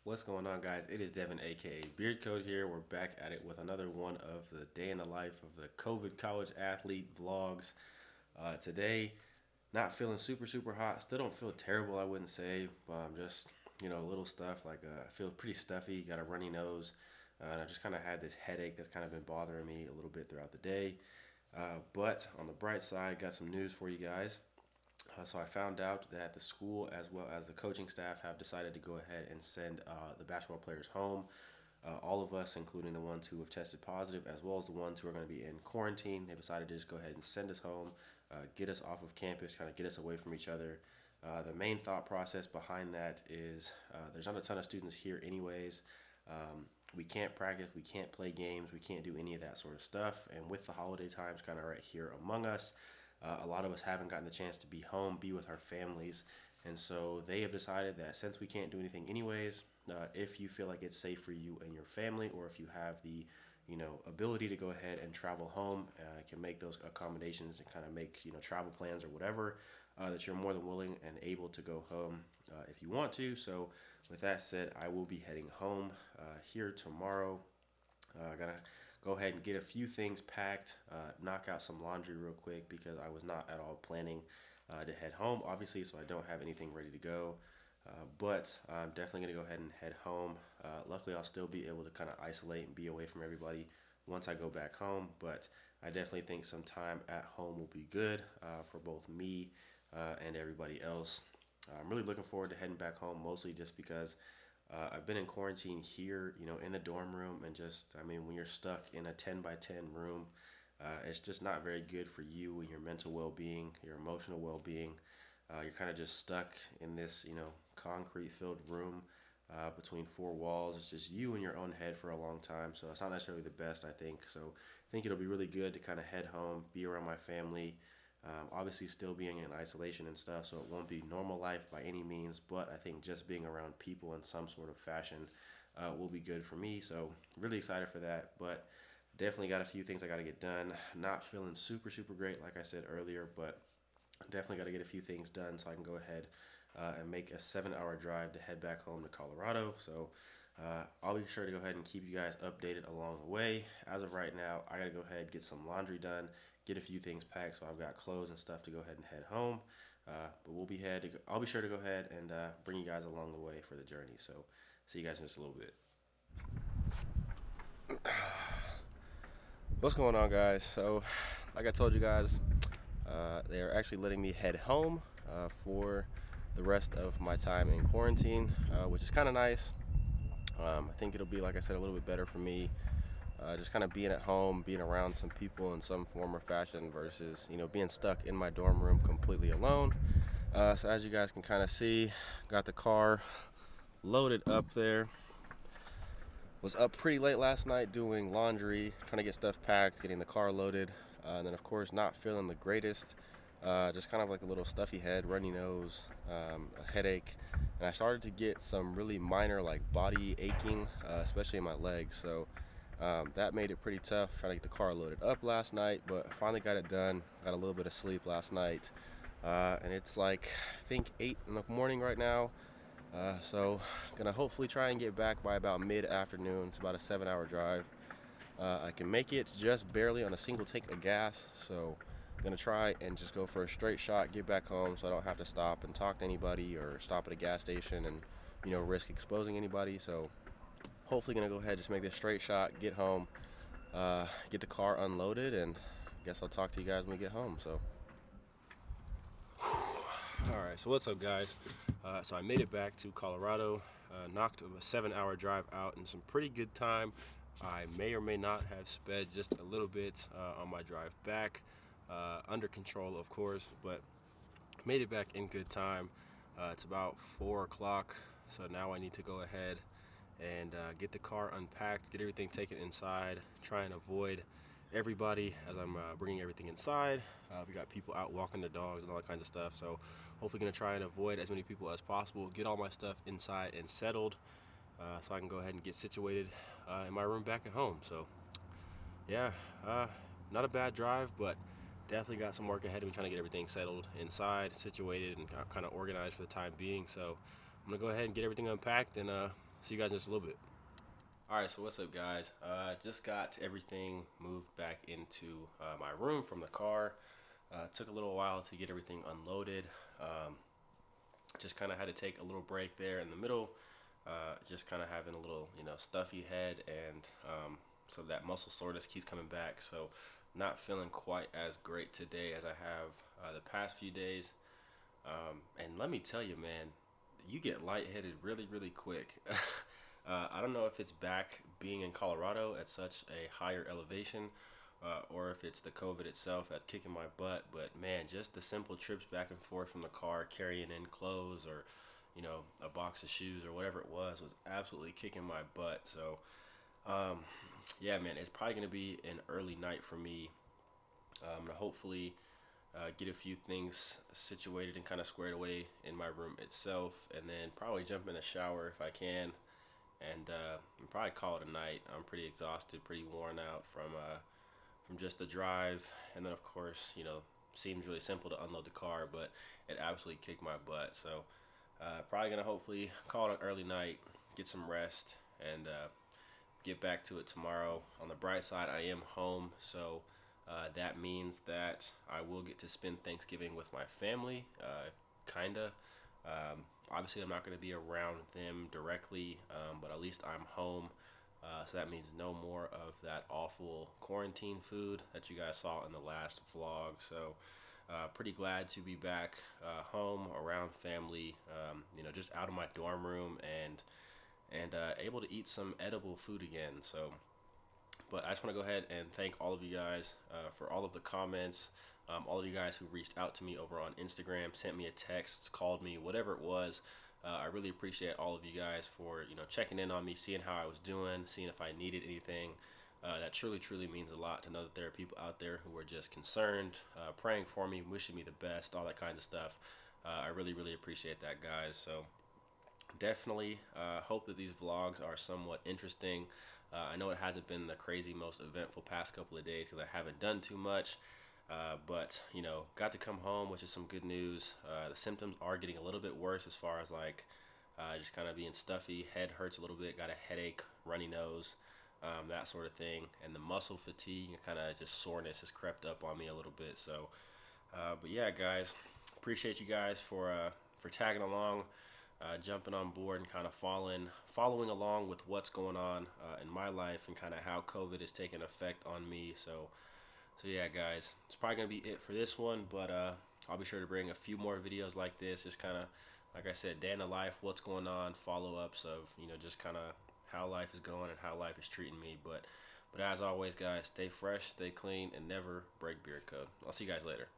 What's going on, guys? It is Devin, aka Beard Code here. We're back at it with another one of the day in the life of the COVID college athlete vlogs. Today, not feeling super hot. Still don't feel terrible, I wouldn't say, but I'm just little stuff like I feel pretty stuffy. Got a runny nose, and I just kind of had this headache that's kind of been bothering me a little bit throughout the day. But on the bright side, got some news for you guys. So I found out that the school, as well as the coaching staff, have decided to go ahead and send the basketball players home. All of us, including the ones who have tested positive, as well as the ones who are going to be in quarantine, they decided to just go ahead and send us home, get us off of campus, kind of get us away from each other. The main thought process behind that is there's not a ton of students here, anyways. We can't practice, we can't play games, we can't do any of that sort of stuff. And with the holiday times kind of right here among us, a lot of us haven't gotten the chance to be home, be with our families, and so they have decided that since we can't do anything anyways, if you feel like it's safe for you and your family, or if you have the ability to go ahead and travel home, can make those accommodations and kind of make travel plans or whatever, that you're more than willing and able to go home if you want to. So with that said, I will be heading home here tomorrow. I gotta go ahead and get a few things packed, knock out some laundry real quick because I was not at all planning to head home, obviously, so I don't have anything ready to go. But I'm definitely going to go ahead and head home. Luckily, I'll still be able to kind of isolate and be away from everybody once I go back home. But I definitely think some time at home will be good for both me and everybody else. I'm really looking forward to heading back home, mostly just because I've been in quarantine here, in the dorm room, and when you're stuck in a 10 by 10 room, it's just not very good for you and your mental well-being, your emotional well-being. You're kind of just stuck in this, concrete-filled room between four walls. It's just you in your own head for a long time, so it's not necessarily the best, I think. So I think it'll be really good to kind of head home, be around my family, obviously still being in isolation and stuff, so it won't be normal life by any means, but I think just being around people in some sort of fashion will be good for me. So really excited for that, but definitely got a few things I got to get done. Not feeling super great, like I said earlier, but definitely got to get a few things done so I can go ahead and make a 7-hour drive to head back home to Colorado. So I'll be sure to go ahead and keep you guys updated along the way. As of right now, I got to go ahead and get some laundry done, get a few things packed, so I've got clothes and stuff to go ahead and head home. But I'll be sure to go ahead and bring you guys along the way for the journey. So see you guys in just a little bit. What's going on, guys? So like I told you guys, they are actually letting me head home for the rest of my time in quarantine, which is kind of nice. I think it'll be, like I said, a little bit better for me, just kind of being at home, being around some people in some form or fashion versus, being stuck in my dorm room completely alone. So as you guys can kind of see, got the car loaded up there. Was up pretty late last night doing laundry, trying to get stuff packed, getting the car loaded, and then of course not feeling the greatest. Just kind of like a little stuffy head, runny nose, a headache, and I started to get some really minor like body aching, especially in my legs. So that made it pretty tough trying to get the car loaded up last night, but finally got it done. Got a little bit of sleep last night, and it's like I think 8 in the morning right now. So gonna hopefully try and get back by about mid-afternoon. It's about a 7-hour drive. I can make it just barely on a single tank of gas, so I'm gonna try and just go for a straight shot, get back home so I don't have to stop and talk to anybody or stop at a gas station and risk exposing anybody. So hopefully gonna go ahead, just make this straight shot, get home, get the car unloaded, and I guess I'll talk to you guys when we get home. So alright, so what's up, guys? So I made it back to Colorado, knocked a 7-hour drive out in some pretty good time. I may or may not have sped just a little bit on my drive back, under control of course, but made it back in good time. It's about 4 o'clock, so now I need to go ahead and get the car unpacked, get everything taken inside, try and avoid everybody as I'm bringing everything inside. We got people out walking their dogs and all that kinds of stuff, so hopefully gonna try and avoid as many people as possible, get all my stuff inside and settled, so I can go ahead and get situated in my room back at home. So yeah, not a bad drive, but definitely got some work ahead of me trying to get everything settled inside, situated, and kind of organized for the time being. So I'm gonna go ahead and get everything unpacked and See you guys in just a little bit. All right, so what's up, guys? Just got everything moved back into my room from the car. Took a little while to get everything unloaded. Just kind of had to take a little break there in the middle. Just kind of having a little, stuffy head, and so that muscle soreness keeps coming back. So not feeling quite as great today as I have the past few days. And let me tell you, man, you get lightheaded really, really quick. I don't know if it's back being in Colorado at such a higher elevation, or if it's the COVID itself that's kicking my butt. But man, just the simple trips back and forth from the car, carrying in clothes or, a box of shoes or whatever it was absolutely kicking my butt. So, yeah, man, it's probably going to be an early night for me. I'm going to hopefully get a few things situated and kind of squared away in my room itself, and then probably jump in the shower if I can, and probably call it a night. I'm pretty exhausted, pretty worn out from just the drive, and then of course, seems really simple to unload the car, but it absolutely kicked my butt. So probably gonna hopefully call it an early night, get some rest, and get back to it tomorrow. On the bright side, I am home, so that means that I will get to spend Thanksgiving with my family, kinda. Obviously, I'm not going to be around them directly, but at least I'm home. So that means no more of that awful quarantine food that you guys saw in the last vlog. So pretty glad to be back home around family, just out of my dorm room and able to eat some edible food again. So, but I just want to go ahead and thank all of you guys for all of the comments, all of you guys who reached out to me over on Instagram, sent me a text, called me, whatever it was. I really appreciate all of you guys for checking in on me, seeing how I was doing, seeing if I needed anything. That truly, truly means a lot to know that there are people out there who are just concerned, praying for me, wishing me the best, all that kind of stuff. I really, really appreciate that, guys. So definitely hope that these vlogs are somewhat interesting. I know it hasn't been the crazy, most eventful past couple of days because I haven't done too much. But got to come home, which is some good news. The symptoms are getting a little bit worse as far as like just kind of being stuffy, head hurts a little bit, got a headache, runny nose, that sort of thing. And the muscle fatigue and kind of just soreness has crept up on me a little bit. So, but yeah, guys, appreciate you guys for tagging along, jumping on board and kind of following along with what's going on in my life and kind of how COVID is taking effect on me. So yeah, guys, it's probably going to be it for this one, but I'll be sure to bring a few more videos like this, just kind of, like I said, day in the life, what's going on, follow-ups of, just kind of how life is going and how life is treating me. But as always, guys, stay fresh, stay clean, and never break beard code. I'll see you guys later.